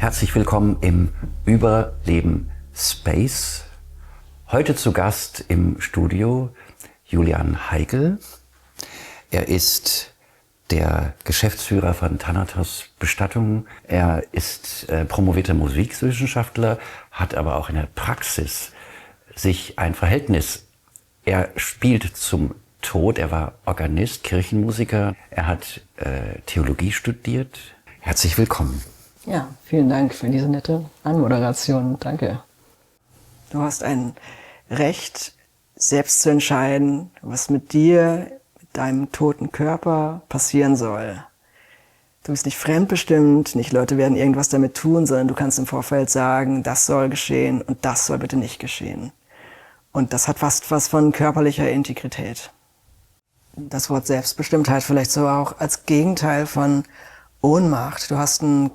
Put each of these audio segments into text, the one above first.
Herzlich willkommen im Überleben Space. Heute zu Gast im Studio Julian Heikel. Er ist der Geschäftsführer von Thanatos Bestattungen. Er ist promovierter Musikwissenschaftler, hat aber auch in der Praxis sich ein Verhältnis. Er spielt zum Tod, er war Organist, Kirchenmusiker, er hat Theologie studiert. Herzlich willkommen. Ja, vielen Dank für diese nette Anmoderation. Danke. Du hast ein Recht, selbst zu entscheiden, was mit dir, mit deinem toten Körper passieren soll. Du bist nicht fremdbestimmt, nicht Leute werden irgendwas damit tun, sondern du kannst im Vorfeld sagen, das soll geschehen und das soll bitte nicht geschehen. Und das hat fast was von körperlicher Integrität. Das Wort Selbstbestimmtheit vielleicht so auch als Gegenteil von Ohnmacht. Du hast einen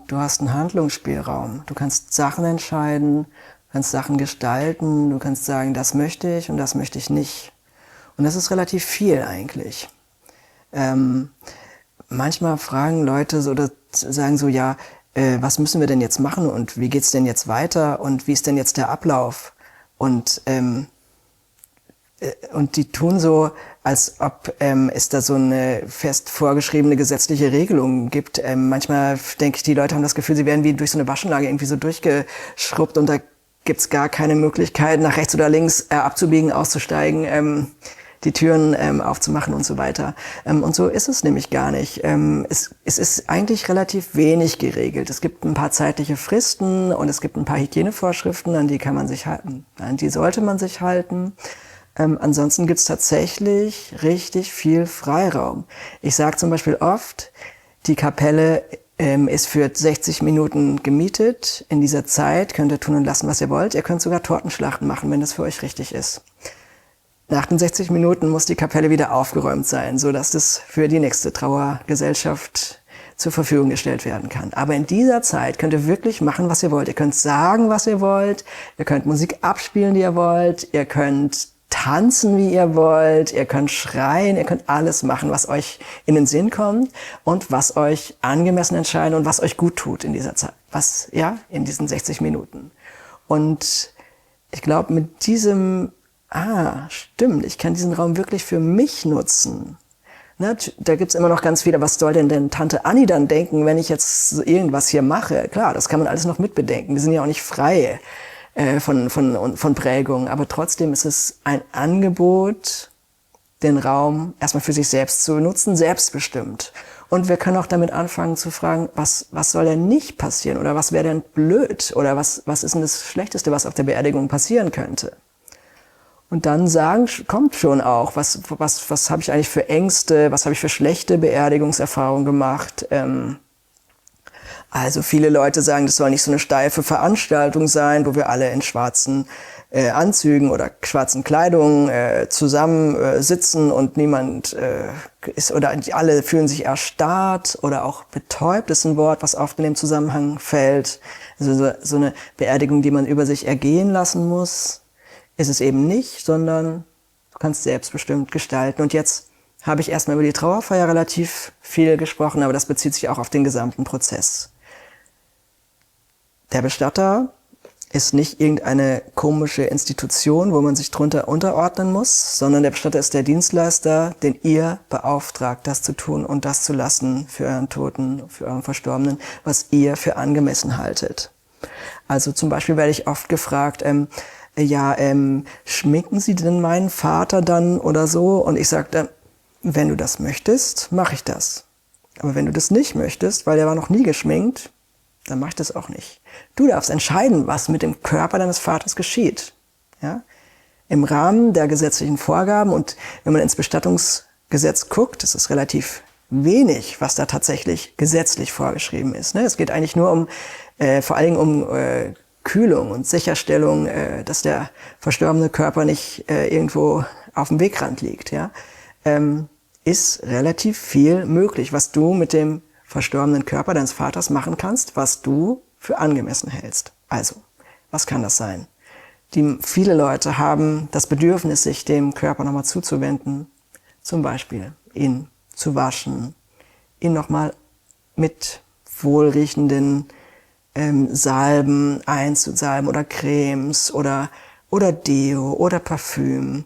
Handlungsspielraum. Du kannst Sachen entscheiden, kannst Sachen gestalten, du kannst sagen, das möchte ich und das möchte ich nicht. Und das ist relativ viel eigentlich. Manchmal fragen Leute so oder sagen so, ja, was müssen wir denn jetzt machen und wie geht's denn jetzt weiter und wie ist denn jetzt der Ablauf? Und die tun so, als ob es da so eine fest vorgeschriebene gesetzliche Regelung gibt. Manchmal denke ich, die Leute haben das Gefühl, sie werden wie durch so eine Waschanlage irgendwie so durchgeschrubbt und da gibt's gar keine Möglichkeit, nach rechts oder links abzubiegen, auszusteigen, die Türen aufzumachen und so weiter. Und so ist es nämlich gar nicht. Es ist eigentlich relativ wenig geregelt. Es gibt ein paar zeitliche Fristen und es gibt ein paar Hygienevorschriften, an die kann man sich halten. An die sollte man sich halten. Ansonsten gibt's tatsächlich richtig viel Freiraum. Ich sage zum Beispiel oft, die Kapelle ist für 60 Minuten gemietet. In dieser Zeit könnt ihr tun und lassen, was ihr wollt. Ihr könnt sogar Tortenschlachten machen, wenn das für euch richtig ist. Nach den 60 Minuten muss die Kapelle wieder aufgeräumt sein, sodass das für die nächste Trauergesellschaft zur Verfügung gestellt werden kann. Aber in dieser Zeit könnt ihr wirklich machen, was ihr wollt. Ihr könnt sagen, was ihr wollt. Ihr könnt Musik abspielen, die ihr wollt. Ihr könnt tanzen, wie ihr wollt, ihr könnt schreien, ihr könnt alles machen, was euch in den Sinn kommt und was euch angemessen entscheidet und was euch gut tut in dieser Zeit, in diesen 60 Minuten. Und ich glaube, mit diesem, stimmt, ich kann diesen Raum wirklich für mich nutzen. Ne, da gibt's immer noch ganz viele, was soll denn Tante Anni dann denken, wenn ich jetzt so irgendwas hier mache? Klar, das kann man alles noch mitbedenken, wir sind ja auch nicht frei von Prägung. Aber trotzdem ist es ein Angebot, den Raum erstmal für sich selbst zu nutzen, selbstbestimmt. Und wir können auch damit anfangen zu fragen, was soll denn nicht passieren? Oder was wäre denn blöd? Oder was ist denn das Schlechteste, was auf der Beerdigung passieren könnte? Und dann kommt schon auch, was habe ich eigentlich für Ängste, was habe ich für schlechte Beerdigungserfahrungen gemacht? Also viele Leute sagen, das soll nicht so eine steife Veranstaltung sein, wo wir alle in schwarzen Anzügen oder schwarzen Kleidungen zusammen sitzen und niemand ist oder alle fühlen sich erstarrt oder auch betäubt, ist ein Wort, was oft in dem Zusammenhang fällt. Also so eine Beerdigung, die man über sich ergehen lassen muss, ist es eben nicht, sondern du kannst selbstbestimmt gestalten. Und jetzt habe ich erstmal über die Trauerfeier relativ viel gesprochen, aber das bezieht sich auch auf den gesamten Prozess. Der Bestatter ist nicht irgendeine komische Institution, wo man sich drunter unterordnen muss, sondern der Bestatter ist der Dienstleister, den ihr beauftragt, das zu tun und das zu lassen für euren Toten, für euren Verstorbenen, was ihr für angemessen haltet. Also zum Beispiel werde ich oft gefragt, schminken Sie denn meinen Vater dann oder so? Und ich sage dann, wenn du das möchtest, mache ich das. Aber wenn du das nicht möchtest, weil er war noch nie geschminkt, dann mach ich das auch nicht. Du darfst entscheiden, was mit dem Körper deines Vaters geschieht. Ja? Im Rahmen der gesetzlichen Vorgaben und wenn man ins Bestattungsgesetz guckt, das ist relativ wenig, was da tatsächlich gesetzlich vorgeschrieben ist. Ne? Es geht eigentlich nur vor allen Dingen um Kühlung und Sicherstellung, dass der verstorbene Körper nicht irgendwo auf dem Wegrand liegt. Ja? Ist relativ viel möglich, was du mit dem verstorbenen Körper deines Vaters machen kannst, was du für angemessen hältst. Also, was kann das sein? Viele Leute haben das Bedürfnis, sich dem Körper nochmal zuzuwenden, zum Beispiel ihn zu waschen, ihn nochmal mit wohlriechenden Salben einzusalben oder Cremes oder Deo oder Parfüm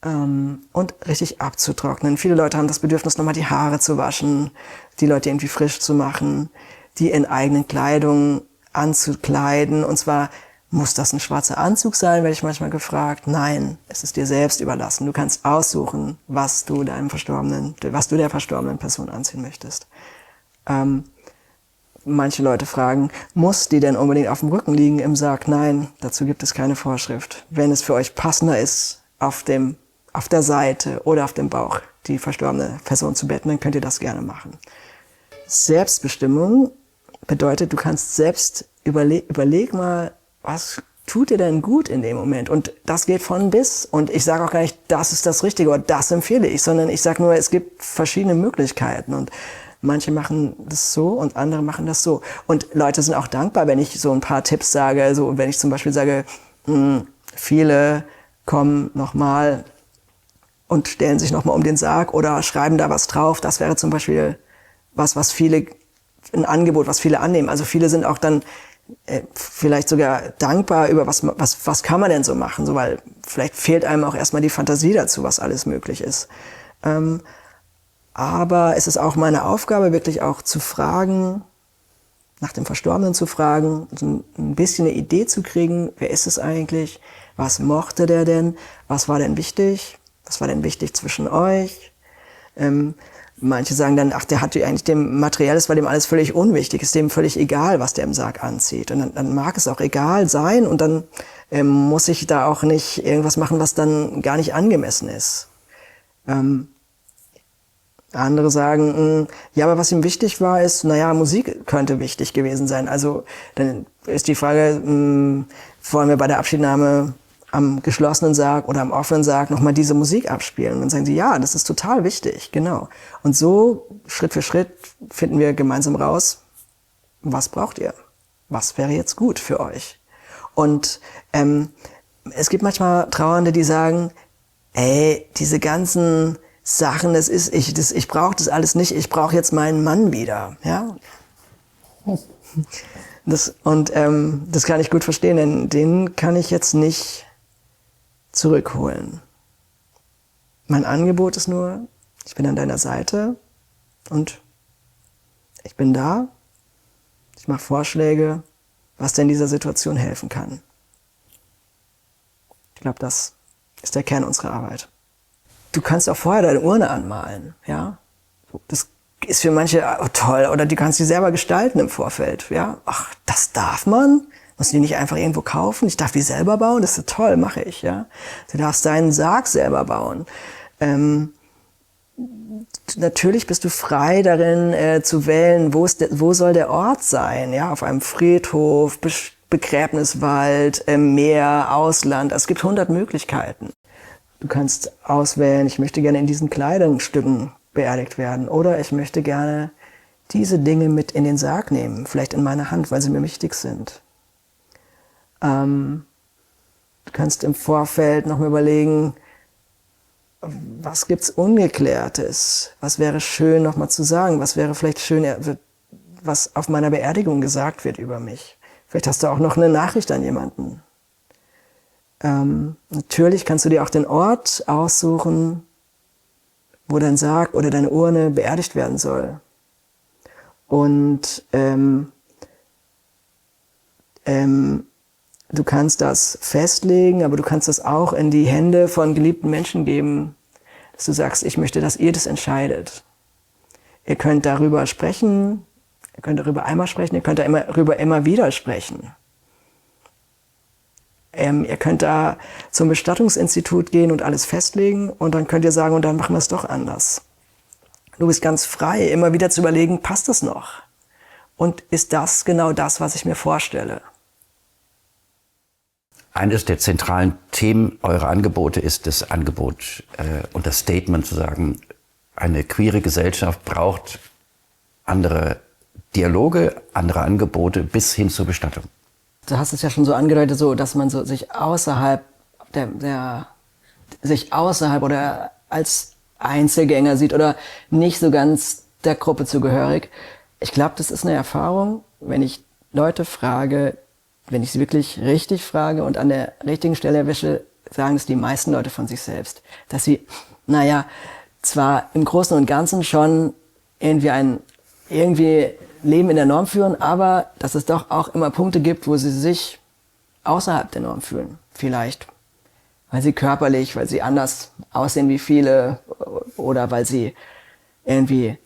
und richtig abzutrocknen. Viele Leute haben das Bedürfnis, nochmal die Haare zu waschen, die Leute irgendwie frisch zu machen, die in eigenen Kleidung anzukleiden. Und zwar muss das ein schwarzer Anzug sein, werde ich manchmal gefragt. Nein, es ist dir selbst überlassen. Du kannst aussuchen, was du der verstorbenen Person anziehen möchtest. Manche Leute fragen, muss die denn unbedingt auf dem Rücken liegen im Sarg? Nein, dazu gibt es keine Vorschrift. Wenn es für euch passender ist, auf der Seite oder auf dem Bauch die verstorbene Person zu betten, dann könnt ihr das gerne machen. Selbstbestimmung bedeutet, du kannst selbst überleg mal, was tut dir denn gut in dem Moment? Und das geht von bis. Und ich sage auch gar nicht, das ist das Richtige oder das empfehle ich, sondern ich sage nur, es gibt verschiedene Möglichkeiten. Und manche machen das so und andere machen das so. Und Leute sind auch dankbar, wenn ich so ein paar Tipps sage. So, wenn ich zum Beispiel sage, viele kommen nochmal und stellen sich nochmal um den Sarg oder schreiben da was drauf. Das wäre zum Beispiel ein Angebot, was viele annehmen. Also viele sind auch dann vielleicht sogar dankbar über was kann man denn so machen, so, weil vielleicht fehlt einem auch erstmal die Fantasie dazu, was alles möglich ist. Aber es ist auch meine Aufgabe, wirklich auch zu fragen, nach dem Verstorbenen zu fragen, so ein bisschen eine Idee zu kriegen, wer ist es eigentlich, was mochte der denn, was war denn wichtig zwischen euch. Manche sagen dann, ach, der hat eigentlich dem Materielles, war dem alles völlig unwichtig, ist dem völlig egal, was der im Sarg anzieht. Und dann mag es auch egal sein und dann muss ich da auch nicht irgendwas machen, was dann gar nicht angemessen ist. Andere sagen, ja, aber was ihm wichtig war, ist, naja, Musik könnte wichtig gewesen sein. Also dann ist die Frage, wollen wir bei der Abschiednahme am geschlossenen Sarg oder am offenen Sarg nochmal diese Musik abspielen? Und dann sagen sie, ja, das ist total wichtig, genau. Und so, Schritt für Schritt, finden wir gemeinsam raus, was braucht ihr? Was wäre jetzt gut für euch? Und es gibt manchmal Trauernde, die sagen, ey, diese ganzen Sachen, ich brauche das alles nicht, ich brauche jetzt meinen Mann wieder, ja. Das kann ich gut verstehen, denn den kann ich jetzt nicht zurückholen. Mein Angebot ist nur, ich bin an deiner Seite und ich bin da. Ich mache Vorschläge, was dir in dieser Situation helfen kann. Ich glaube, das ist der Kern unserer Arbeit. Du kannst auch vorher deine Urne anmalen, ja. Das ist für manche toll, oder du kannst sie selber gestalten im Vorfeld, ja. Ach, das darf man? Musst du die nicht einfach irgendwo kaufen? Ich darf die selber bauen? Das ist toll, mache ich, ja. Du darfst deinen Sarg selber bauen. Natürlich bist du frei darin zu wählen, wo soll der Ort sein, ja. Auf einem Friedhof, Begräbniswald, Meer, Ausland. Es gibt 100 Möglichkeiten. Du kannst auswählen, ich möchte gerne in diesen Kleidungsstücken beerdigt werden oder ich möchte gerne diese Dinge mit in den Sarg nehmen, vielleicht in meine Hand, weil sie mir wichtig sind. Du kannst im Vorfeld noch mal überlegen, was gibt's Ungeklärtes? Was wäre schön noch mal zu sagen? Was wäre vielleicht schön, was auf meiner Beerdigung gesagt wird über mich? Vielleicht hast du auch noch eine Nachricht an jemanden. Natürlich kannst du dir auch den Ort aussuchen, wo dein Sarg oder deine Urne beerdigt werden soll. Und du kannst das festlegen, aber du kannst das auch in die Hände von geliebten Menschen geben, dass du sagst, ich möchte, dass ihr das entscheidet. Ihr könnt darüber sprechen, ihr könnt darüber einmal sprechen, ihr könnt darüber immer wieder sprechen. Ihr könnt da zum Bestattungsinstitut gehen und alles festlegen und dann könnt ihr sagen, und dann machen wir es doch anders. Du bist ganz frei, immer wieder zu überlegen, passt das noch? Und ist das genau das, was ich mir vorstelle? Eines der zentralen Themen eurer Angebote ist das Angebot und das Statement zu sagen, eine queere Gesellschaft braucht andere Dialoge, andere Angebote bis hin zur Bestattung. Du hast es ja schon so angedeutet, so, dass man so sich außerhalb oder als Einzelgänger sieht oder nicht so ganz der Gruppe zugehörig. Ich glaube, das ist eine Erfahrung, wenn ich Leute frage, wenn ich sie wirklich richtig frage und an der richtigen Stelle erwische, sagen es die meisten Leute von sich selbst. Dass sie, zwar im Großen und Ganzen schon irgendwie Leben in der Norm führen, aber dass es doch auch immer Punkte gibt, wo sie sich außerhalb der Norm fühlen. Vielleicht, weil sie körperlich, weil sie anders aussehen wie viele oder weil sie irgendwie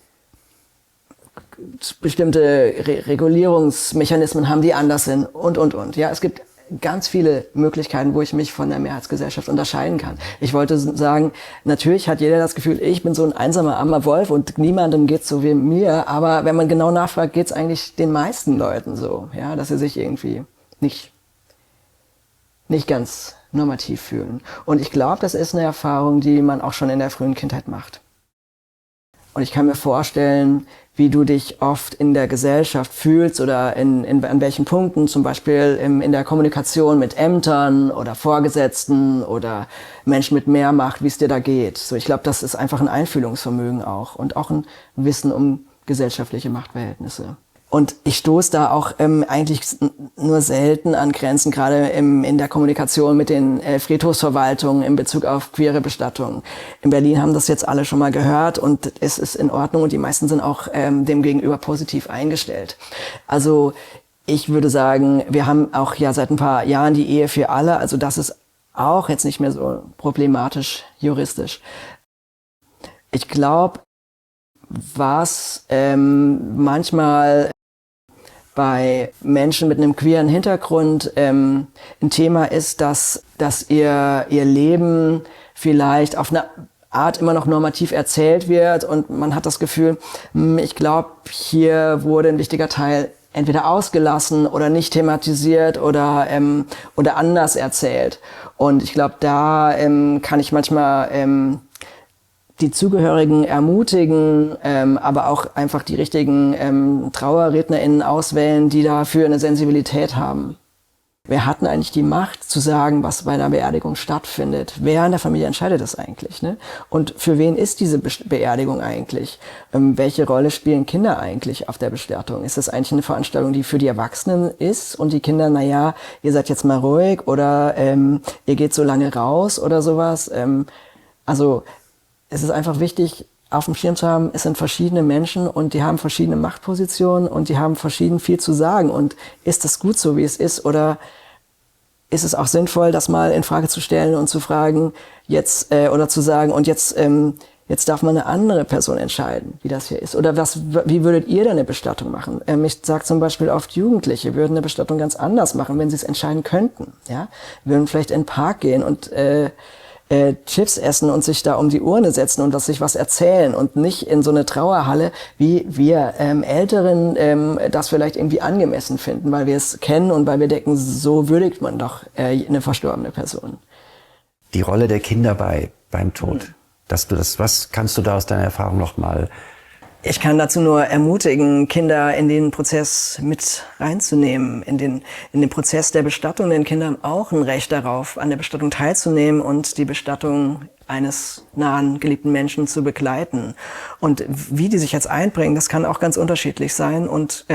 bestimmte Regulierungsmechanismen haben, die anders sind und. Ja, es gibt ganz viele Möglichkeiten, wo ich mich von der Mehrheitsgesellschaft unterscheiden kann. Ich wollte sagen, natürlich hat jeder das Gefühl, ich bin so ein einsamer, armer Wolf und niemandem geht's so wie mir, aber wenn man genau nachfragt, geht's eigentlich den meisten Leuten so, ja, dass sie sich irgendwie nicht ganz normativ fühlen. Und ich glaube, das ist eine Erfahrung, die man auch schon in der frühen Kindheit macht. Und ich kann mir vorstellen, wie du dich oft in der Gesellschaft fühlst oder an welchen Punkten, zum Beispiel in der Kommunikation mit Ämtern oder Vorgesetzten oder Menschen mit mehr Macht, wie es dir da geht. So, ich glaube, das ist einfach ein Einfühlungsvermögen auch und auch ein Wissen um gesellschaftliche Machtverhältnisse. Und ich stoße da auch eigentlich nur selten an Grenzen, gerade in der Kommunikation mit den Friedhofsverwaltungen in Bezug auf queere Bestattungen. In Berlin haben das jetzt alle schon mal gehört und es ist in Ordnung und die meisten sind auch dem gegenüber positiv eingestellt. Also ich würde sagen, wir haben auch ja seit ein paar Jahren die Ehe für alle, also das ist auch jetzt nicht mehr so problematisch juristisch. Ich glaube, was manchmal bei Menschen mit einem queeren Hintergrund ein Thema ist, dass ihr Leben vielleicht auf eine Art immer noch normativ erzählt wird und man hat das Gefühl, ich glaube, hier wurde ein wichtiger Teil entweder ausgelassen oder nicht thematisiert oder anders erzählt. Und ich glaube, da kann ich manchmal die Zugehörigen ermutigen, aber auch einfach die richtigen TrauerrednerInnen auswählen, die dafür eine Sensibilität haben. Wer hat denn eigentlich die Macht zu sagen, was bei einer Beerdigung stattfindet? Wer in der Familie entscheidet das eigentlich? Ne? Und für wen ist diese Beerdigung eigentlich? Welche Rolle spielen Kinder eigentlich auf der Bestattung? Ist das eigentlich eine Veranstaltung, die für die Erwachsenen ist und die Kinder, ihr seid jetzt mal ruhig oder ihr geht so lange raus oder sowas? Es ist einfach wichtig, auf dem Schirm zu haben, es sind verschiedene Menschen und die haben verschiedene Machtpositionen und die haben verschieden viel zu sagen. Und ist das gut so, wie es ist? Oder ist es auch sinnvoll, das mal in Frage zu stellen und zu fragen, oder zu sagen, und jetzt darf mal eine andere Person entscheiden, wie das hier ist? Oder wie würdet ihr denn eine Bestattung machen? Ich sage zum Beispiel oft, Jugendliche würden eine Bestattung ganz anders machen, wenn sie es entscheiden könnten. Ja? Würden vielleicht in den Park gehen und Chips essen und sich da um die Urne setzen und sich was erzählen und nicht in so eine Trauerhalle, wie wir Älteren das vielleicht irgendwie angemessen finden, weil wir es kennen und weil wir denken, so würdigt man doch eine verstorbene Person. Die Rolle der Kinder beim Tod, was kannst du da aus deiner Erfahrung noch mal? Ich kann dazu nur ermutigen, Kinder in den Prozess mit reinzunehmen, in den Prozess der Bestattung, den Kindern auch ein Recht darauf, an der Bestattung teilzunehmen und die Bestattung eines nahen, geliebten Menschen zu begleiten. Und wie die sich jetzt einbringen, das kann auch ganz unterschiedlich sein. Und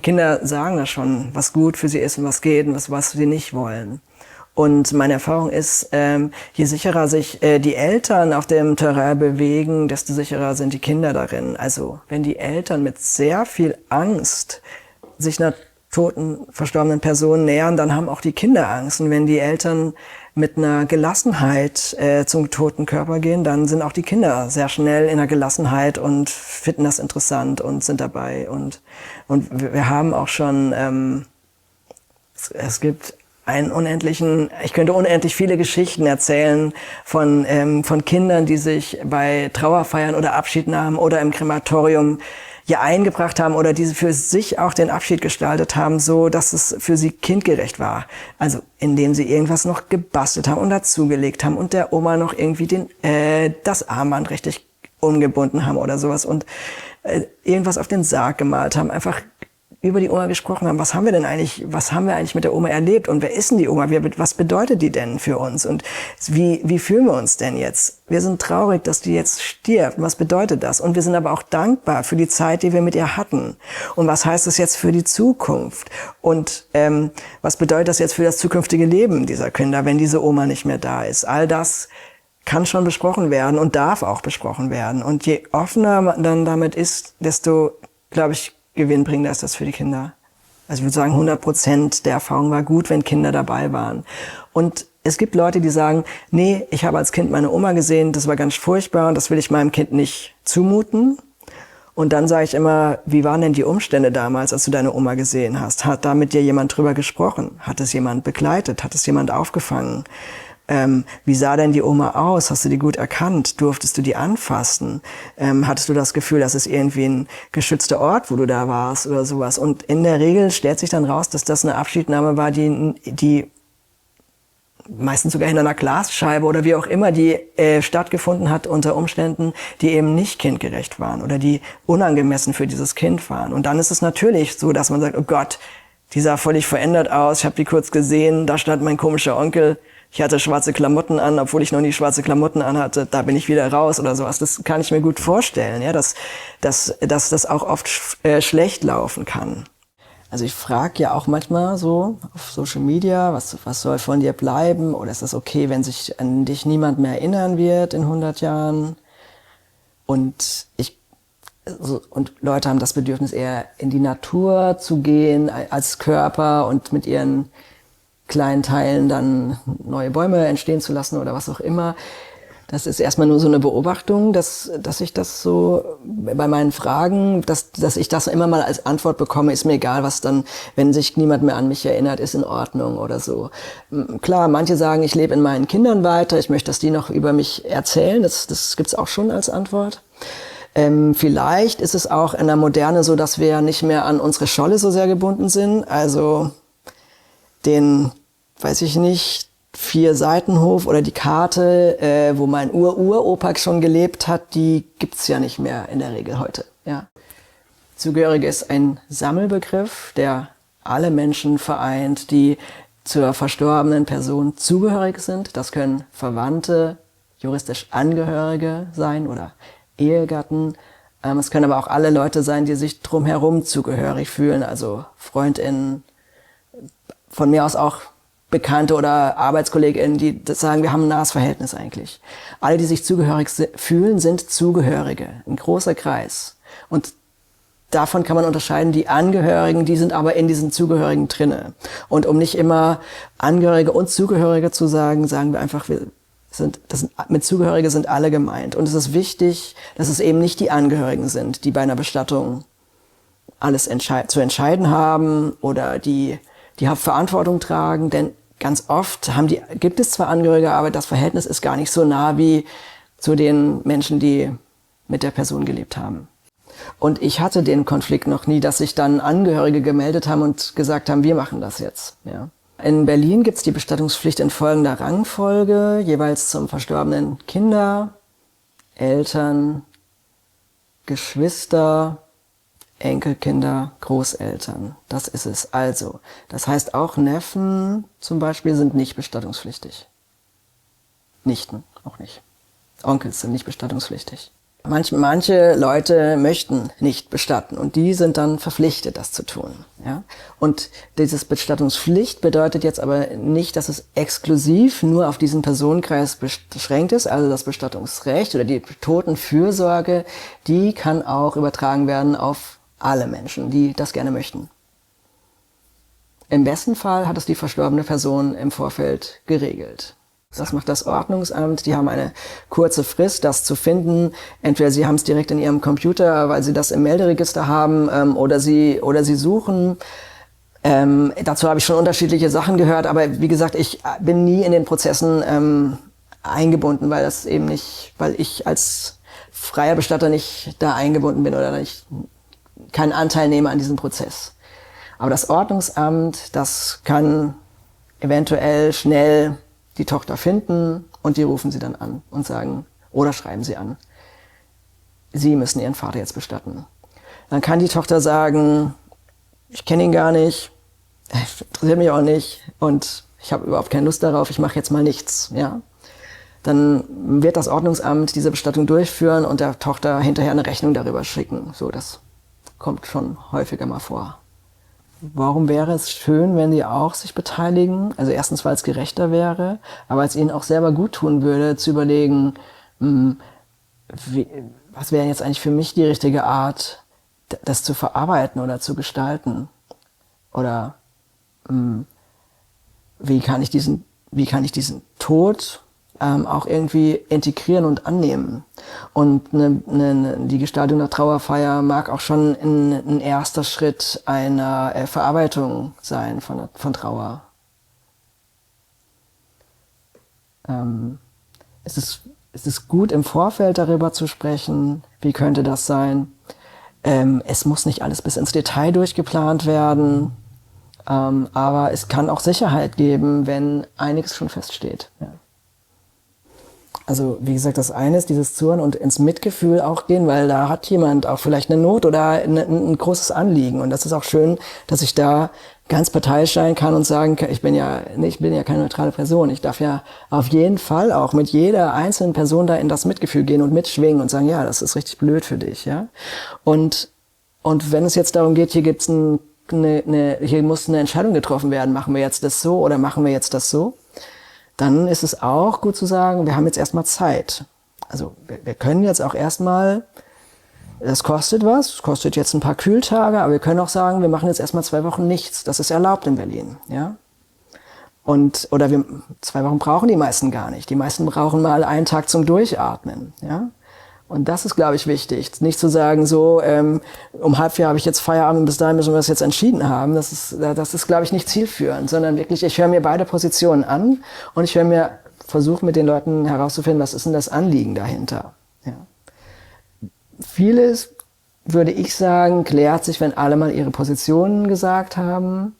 Kinder sagen da schon, was gut für sie ist und was geht und was sie nicht wollen. Und meine Erfahrung ist, je sicherer sich die Eltern auf dem Terrain bewegen, desto sicherer sind die Kinder darin. Also wenn die Eltern mit sehr viel Angst sich einer toten, verstorbenen Person nähern, dann haben auch die Kinder Angst. Und wenn die Eltern mit einer Gelassenheit zum toten Körper gehen, dann sind auch die Kinder sehr schnell in der Gelassenheit und finden das interessant und sind dabei. Und wir haben auch schon, es gibt ich könnte unendlich viele Geschichten erzählen von Kindern, die sich bei Trauerfeiern oder Abschiednahmen oder im Krematorium eingebracht haben oder die für sich auch den Abschied gestaltet haben, so dass es für sie kindgerecht war. Also indem sie irgendwas noch gebastelt haben und dazugelegt haben und der Oma noch irgendwie das Armband richtig umgebunden haben oder sowas und irgendwas auf den Sarg gemalt haben. Einfach über die Oma gesprochen haben, was haben wir eigentlich mit der Oma erlebt und wer ist denn die Oma, was bedeutet die denn für uns und wie fühlen wir uns denn jetzt? Wir sind traurig, dass die jetzt stirbt, was bedeutet das? Und wir sind aber auch dankbar für die Zeit, die wir mit ihr hatten. Und was heißt das jetzt für die Zukunft? Und was bedeutet das jetzt für das zukünftige Leben dieser Kinder, wenn diese Oma nicht mehr da ist? All das kann schon besprochen werden und darf auch besprochen werden. Und je offener man dann damit ist, desto, glaube ich, gewinnbringender ist das für die Kinder. Also ich würde sagen, 100% der Erfahrung war gut, wenn Kinder dabei waren. Und es gibt Leute, die sagen, nee, ich habe als Kind meine Oma gesehen, das war ganz furchtbar und das will ich meinem Kind nicht zumuten. Und dann sage ich immer, wie waren denn die Umstände damals, als du deine Oma gesehen hast? Hat da mit dir jemand drüber gesprochen? Hat es jemand begleitet? Hat es jemand aufgefangen? Wie sah denn die Oma aus? Hast du die gut erkannt? Durftest du die anfassen? Hattest du das Gefühl, das ist irgendwie ein geschützter Ort, wo du da warst oder sowas? Und in der Regel stellt sich dann raus, dass das eine Abschiednahme war, die meistens sogar hinter einer Glasscheibe oder wie auch immer, die stattgefunden hat unter Umständen, die eben nicht kindgerecht waren oder die unangemessen für dieses Kind waren. Und dann ist es natürlich so, dass man sagt, oh Gott, die sah völlig verändert aus, ich habe die kurz gesehen, da stand mein komischer Onkel, ich hatte schwarze Klamotten an, obwohl ich noch nie schwarze Klamotten anhatte, da bin ich wieder raus oder sowas. Das kann ich mir gut vorstellen, ja, dass das auch oft schlecht laufen kann. Also ich frage ja auch manchmal so auf Social Media, was soll von dir bleiben? Oder ist das okay, wenn sich an dich niemand mehr erinnern wird in 100 Jahren? Und Leute haben das Bedürfnis, eher in die Natur zu gehen als Körper und mit ihren kleinen Teilen dann neue Bäume entstehen zu lassen oder was auch immer. Das ist erstmal nur so eine Beobachtung, dass ich das so bei meinen Fragen, dass ich das immer mal als Antwort bekomme, ist mir egal, was dann, wenn sich niemand mehr an mich erinnert, ist in Ordnung oder so. Klar, manche sagen, ich lebe in meinen Kindern weiter, ich möchte, dass die noch über mich erzählen, das gibt's auch schon als Antwort. Vielleicht ist es auch in der Moderne so, dass wir nicht mehr an unsere Scholle so sehr gebunden sind, also den, weiß ich nicht, 4-Seitenhof oder die Karte, wo mein Uropa schon gelebt hat, die gibt's ja nicht mehr in der Regel heute. Ja. Zugehörige ist ein Sammelbegriff, der alle Menschen vereint, die zur verstorbenen Person zugehörig sind. Das können Verwandte, juristisch Angehörige sein oder Ehegatten. Es können aber auch alle Leute sein, die sich drumherum zugehörig fühlen, also FreundInnen, von mir aus auch Bekannte oder ArbeitskollegInnen, die das sagen, wir haben ein nahes Verhältnis eigentlich. Alle, die sich zugehörig fühlen, sind Zugehörige, ein großer Kreis. Und davon kann man unterscheiden, die Angehörigen, die sind aber in diesen Zugehörigen drinne. Und um nicht immer Angehörige und Zugehörige zu sagen, sagen wir einfach, mit Zugehörige sind alle gemeint. Und es ist wichtig, dass es eben nicht die Angehörigen sind, die bei einer Bestattung alles zu entscheiden haben oder die Hauptverantwortung tragen, denn ganz oft gibt es zwar Angehörige, aber das Verhältnis ist gar nicht so nah wie zu den Menschen, die mit der Person gelebt haben. Und ich hatte den Konflikt noch nie, dass sich dann Angehörige gemeldet haben und gesagt haben, wir machen das jetzt. Ja. In Berlin gibt's die Bestattungspflicht in folgender Rangfolge, jeweils zum verstorbenen Kinder, Eltern, Geschwister, Enkelkinder, Großeltern. Das ist es. Also, das heißt auch Neffen zum Beispiel sind nicht bestattungspflichtig. Nichten auch nicht. Onkels sind nicht bestattungspflichtig. Manche Leute möchten nicht bestatten und die sind dann verpflichtet, das zu tun. Ja? Und dieses Bestattungspflicht bedeutet jetzt aber nicht, dass es exklusiv nur auf diesen Personenkreis beschränkt ist. Also das Bestattungsrecht oder die Totenfürsorge, die kann auch übertragen werden auf alle Menschen, die das gerne möchten. Im besten Fall hat es die verstorbene Person im Vorfeld geregelt. Das macht das Ordnungsamt. Die haben eine kurze Frist, das zu finden. Entweder sie haben es direkt in ihrem Computer, weil sie das im Melderegister haben, oder sie suchen. Dazu habe ich schon unterschiedliche Sachen gehört, aber wie gesagt, ich bin nie in den Prozessen eingebunden, weil ich als freier Bestatter nicht da eingebunden bin oder keinen Anteil nehme an diesem Prozess. Aber das Ordnungsamt, das kann eventuell schnell die Tochter finden und die rufen sie dann an und sagen, oder schreiben sie an, sie müssen ihren Vater jetzt bestatten. Dann kann die Tochter sagen, ich kenne ihn gar nicht, interessiert mich auch nicht und ich habe überhaupt keine Lust darauf, ich mache jetzt mal nichts, ja. Dann wird das Ordnungsamt diese Bestattung durchführen und der Tochter hinterher eine Rechnung darüber schicken. So, das kommt schon häufiger mal vor. Warum wäre es schön, wenn die auch sich beteiligen? Also erstens, weil es gerechter wäre, aber es ihnen auch selber gut tun würde, zu überlegen, was wäre jetzt eigentlich für mich die richtige Art, das zu verarbeiten oder zu gestalten? Oder wie kann ich diesen Tod auch irgendwie integrieren und annehmen. Und die Gestaltung der Trauerfeier mag auch schon ein erster Schritt einer Verarbeitung sein von Trauer. Es ist gut, im Vorfeld darüber zu sprechen, wie könnte das sein. Es muss nicht alles bis ins Detail durchgeplant werden, aber es kann auch Sicherheit geben, wenn einiges schon feststeht. Ja. Also wie gesagt, das eine ist dieses Zuhören und ins Mitgefühl auch gehen, weil da hat jemand auch vielleicht eine Not oder ein großes Anliegen. Und das ist auch schön, dass ich da ganz parteiisch sein kann und sagen kann, ich bin ja keine neutrale Person. Ich darf ja auf jeden Fall auch mit jeder einzelnen Person da in das Mitgefühl gehen und mitschwingen und sagen, ja, das ist richtig blöd für dich, ja. Und wenn es jetzt darum geht, hier muss eine Entscheidung getroffen werden, machen wir jetzt das so oder machen wir jetzt das so, dann ist es auch gut zu sagen, wir haben jetzt erstmal Zeit. Also wir können jetzt auch erstmal, das kostet was, es kostet jetzt ein paar Kühltage, aber wir können auch sagen, wir machen jetzt erstmal 2 Wochen nichts. Das ist erlaubt in Berlin, ja. Oder 2 Wochen brauchen die meisten gar nicht. Die meisten brauchen mal einen Tag zum Durchatmen, ja. Und das ist, glaube ich, wichtig. Nicht zu sagen, so, um 3:30 habe ich jetzt Feierabend und bis dahin müssen wir das jetzt entschieden haben. Das ist, glaube ich, nicht zielführend, sondern wirklich, ich höre mir beide Positionen an und ich versuche mit den Leuten herauszufinden, was ist denn das Anliegen dahinter. Ja. Vieles, würde ich sagen, klärt sich, wenn alle mal ihre Positionen gesagt haben.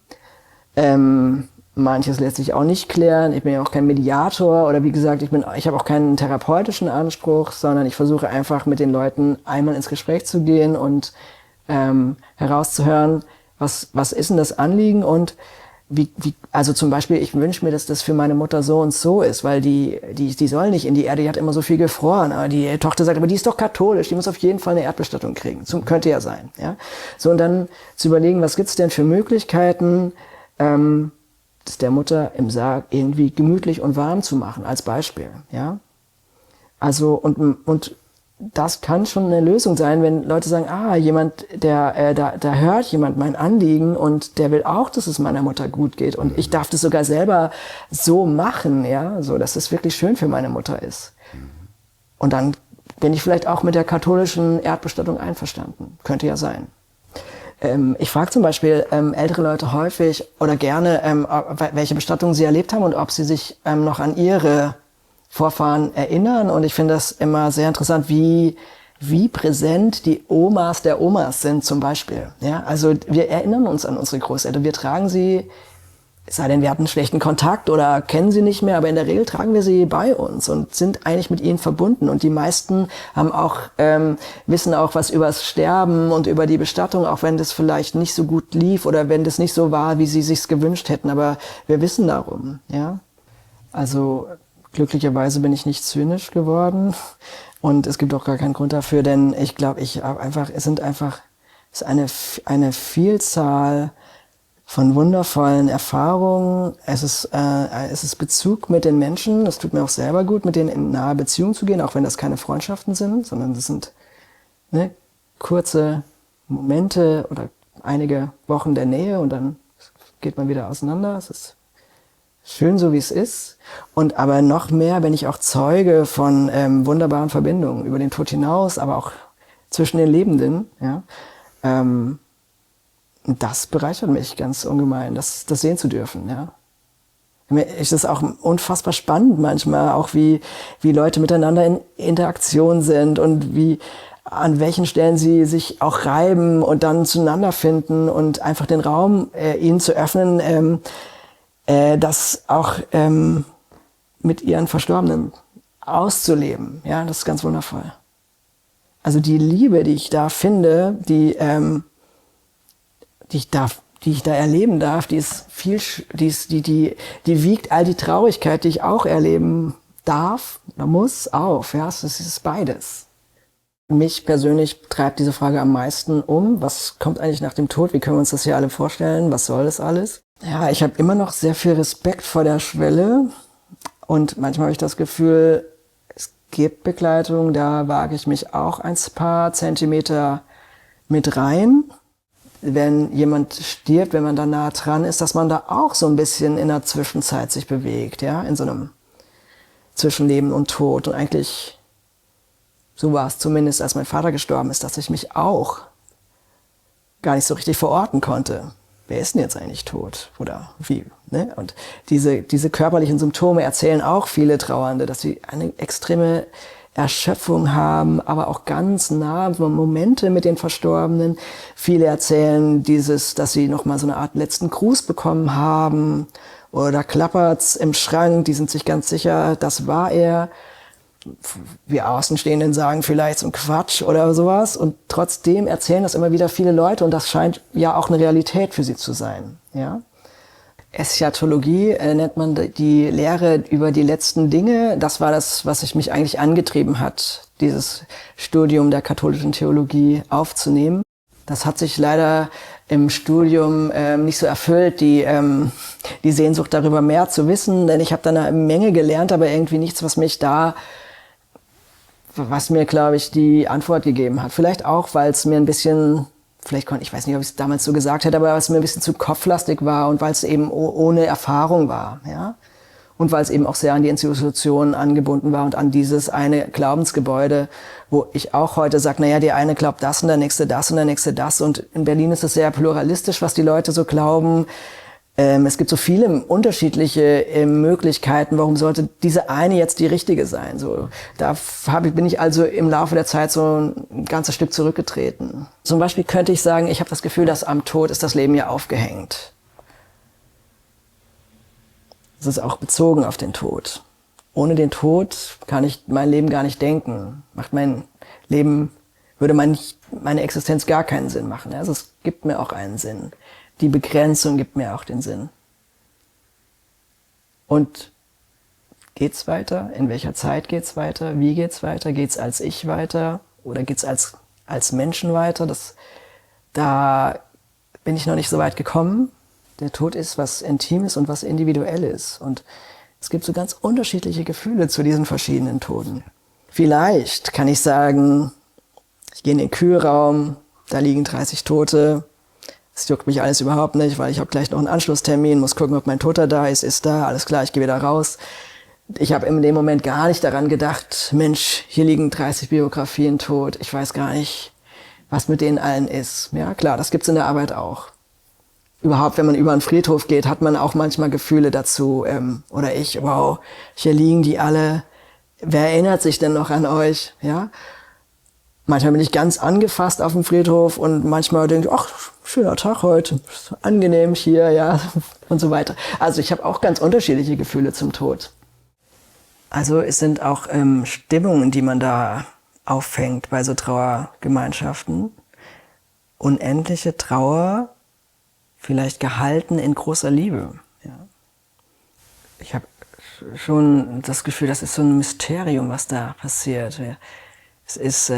Manches lässt sich auch nicht klären. Ich bin ja auch kein Mediator oder wie gesagt, ich habe auch keinen therapeutischen Anspruch, sondern ich versuche einfach mit den Leuten einmal ins Gespräch zu gehen und herauszuhören, was ist denn das Anliegen und also zum Beispiel, ich wünsche mir, dass das für meine Mutter so und so ist, weil die soll nicht in die Erde, die hat immer so viel gefroren. Aber die Tochter sagt, aber die ist doch katholisch, die muss auf jeden Fall eine Erdbestattung kriegen. Könnte ja sein, ja. So, und dann zu überlegen, was gibt's denn für Möglichkeiten, das der Mutter im Sarg irgendwie gemütlich und warm zu machen, als Beispiel, ja. Also, und das kann schon eine Lösung sein, wenn Leute sagen, jemand, da hört jemand mein Anliegen und der will auch, dass es meiner Mutter gut geht und ich darf das sogar selber so machen, ja, so, dass es wirklich schön für meine Mutter ist. Und dann bin ich vielleicht auch mit der katholischen Erdbestattung einverstanden. Könnte ja sein. Ich frage zum Beispiel ältere Leute häufig oder gerne, welche Bestattungen sie erlebt haben und ob sie sich noch an ihre Vorfahren erinnern. Und ich finde das immer sehr interessant, wie präsent die Omas der Omas sind zum Beispiel. Ja, also wir erinnern uns an unsere Großeltern, wir tragen sie, es sei denn, wir hatten schlechten Kontakt oder kennen sie nicht mehr, aber in der Regel tragen wir sie bei uns und sind eigentlich mit ihnen verbunden. Und die meisten haben auch, wissen auch was übers Sterben und über die Bestattung, auch wenn das vielleicht nicht so gut lief oder wenn das nicht so war, wie sie sich's gewünscht hätten. Aber wir wissen darum, ja. Also glücklicherweise bin ich nicht zynisch geworden und es gibt auch gar keinen Grund dafür, denn ich glaube, es ist eine Vielzahl von wundervollen Erfahrungen. Es ist Bezug mit den Menschen. Es tut mir auch selber gut, mit denen in nahe Beziehung zu gehen, auch wenn das keine Freundschaften sind, sondern das sind kurze Momente oder einige Wochen der Nähe und dann geht man wieder auseinander. Es ist schön, so wie es ist. Und aber noch mehr bin ich auch Zeuge von wunderbaren Verbindungen über den Tod hinaus, aber auch zwischen den Lebenden. Ja. Das bereichert mich ganz ungemein, das sehen zu dürfen. Ja. Es ist auch unfassbar spannend manchmal, auch wie Leute miteinander in Interaktion sind und an welchen Stellen sie sich auch reiben und dann zueinander finden und einfach den Raum ihnen zu öffnen, das auch mit ihren Verstorbenen auszuleben. Ja, das ist ganz wundervoll. Also die Liebe, die ich da finde, die ich da erleben darf, die wiegt all die Traurigkeit, die ich auch erleben darf, oder muss, auf. Ja, es ist beides. Mich persönlich treibt diese Frage am meisten um. Was kommt eigentlich nach dem Tod? Wie können wir uns das hier alle vorstellen? Was soll das alles? Ja, ich habe immer noch sehr viel Respekt vor der Schwelle. Und manchmal habe ich das Gefühl, es gibt Begleitung, da wage ich mich auch ein paar Zentimeter mit rein. Wenn jemand stirbt, wenn man da nah dran ist, dass man da auch so ein bisschen in der Zwischenzeit sich bewegt, ja, in so einem Zwischenleben und Tod. Und eigentlich, so war es zumindest, als mein Vater gestorben ist, dass ich mich auch gar nicht so richtig verorten konnte. Wer ist denn jetzt eigentlich tot? Oder wie? Ne? Und diese körperlichen Symptome erzählen auch viele Trauernde, dass sie eine extreme Erschöpfung haben, aber auch ganz nah Momente mit den Verstorbenen. Viele erzählen dass sie noch mal so eine Art letzten Gruß bekommen haben. Oder klappert's im Schrank, die sind sich ganz sicher, das war er. Wir Außenstehenden sagen vielleicht so ein Quatsch oder sowas. Und trotzdem erzählen das immer wieder viele Leute und das scheint ja auch eine Realität für sie zu sein. Ja? Eschatologie nennt man die Lehre über die letzten Dinge. Das war das, was mich eigentlich angetrieben hat, dieses Studium der katholischen Theologie aufzunehmen. Das hat sich leider im Studium nicht so erfüllt, die Sehnsucht darüber mehr zu wissen, denn ich habe da eine Menge gelernt, aber irgendwie nichts, was mir, glaube ich, die Antwort gegeben hat. Vielleicht auch, weil es mir ein bisschen, ich weiß nicht, ob ich es damals so gesagt hätte, aber weil es mir ein bisschen zu kopflastig war und weil es eben ohne Erfahrung war, ja. Und weil es eben auch sehr an die Institutionen angebunden war und an dieses eine Glaubensgebäude, wo ich auch heute sage, naja, der eine glaubt das und der nächste das und der nächste das. Und in Berlin ist es sehr pluralistisch, was die Leute so glauben. Es gibt so viele unterschiedliche Möglichkeiten. Warum sollte diese eine jetzt die richtige sein? So, bin ich also im Laufe der Zeit so ein ganzes Stück zurückgetreten. Zum Beispiel könnte ich sagen, ich habe das Gefühl, dass am Tod ist das Leben ja aufgehängt. Das ist auch bezogen auf den Tod. Ohne den Tod kann ich mein Leben gar nicht denken. Würde meine Existenz gar keinen Sinn machen. Also es gibt mir auch einen Sinn. Die Begrenzung gibt mir auch den Sinn. Und geht's weiter? In welcher Zeit geht's weiter? Wie geht's weiter? Geht's als ich weiter? Oder geht's als Menschen weiter? Da bin ich noch nicht so weit gekommen. Der Tod ist was Intimes und was Individuelles. Und es gibt so ganz unterschiedliche Gefühle zu diesen verschiedenen Toten. Vielleicht kann ich sagen, ich gehe in den Kühlraum, da liegen 30 Tote. Das juckt mich alles überhaupt nicht, weil ich habe gleich noch einen Anschlusstermin, muss gucken, ob mein Toter da ist da, alles klar, ich gehe wieder raus. Ich habe in dem Moment gar nicht daran gedacht, Mensch, hier liegen 30 Biografien tot, ich weiß gar nicht, was mit denen allen ist. Ja, klar, das gibt's in der Arbeit auch. Überhaupt, wenn man über einen Friedhof geht, hat man auch manchmal Gefühle dazu. Wow, hier liegen die alle. Wer erinnert sich denn noch an euch? Ja. Manchmal bin ich ganz angefasst auf dem Friedhof und manchmal denke ich, ach, schöner Tag heute, angenehm hier, ja, und so weiter. Also ich habe auch ganz unterschiedliche Gefühle zum Tod. Also es sind auch Stimmungen, die man da auffängt bei so Trauergemeinschaften. Unendliche Trauer, vielleicht gehalten in großer Liebe. Ja. Ich habe schon das Gefühl, das ist so ein Mysterium, was da passiert. Ja. Es ist,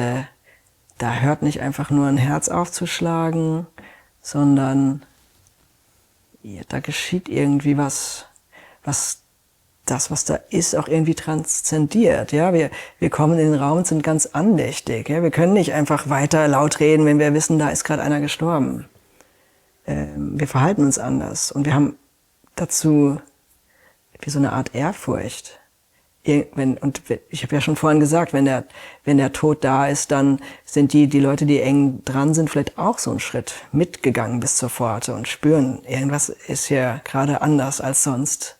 da hört nicht einfach nur ein Herz aufzuschlagen, sondern ja, da geschieht irgendwie was da ist, auch irgendwie transzendiert. Ja, wir kommen in den Raum und sind ganz andächtig. Ja, wir können nicht einfach weiter laut reden, wenn wir wissen, da ist gerade einer gestorben. Wir verhalten uns anders und wir haben dazu wie so eine Art Ehrfurcht. Und ich habe ja schon vorhin gesagt, wenn der Tod da ist, dann sind die Leute, die eng dran sind, vielleicht auch so einen Schritt mitgegangen bis zur Pforte und spüren, irgendwas ist hier gerade anders als sonst.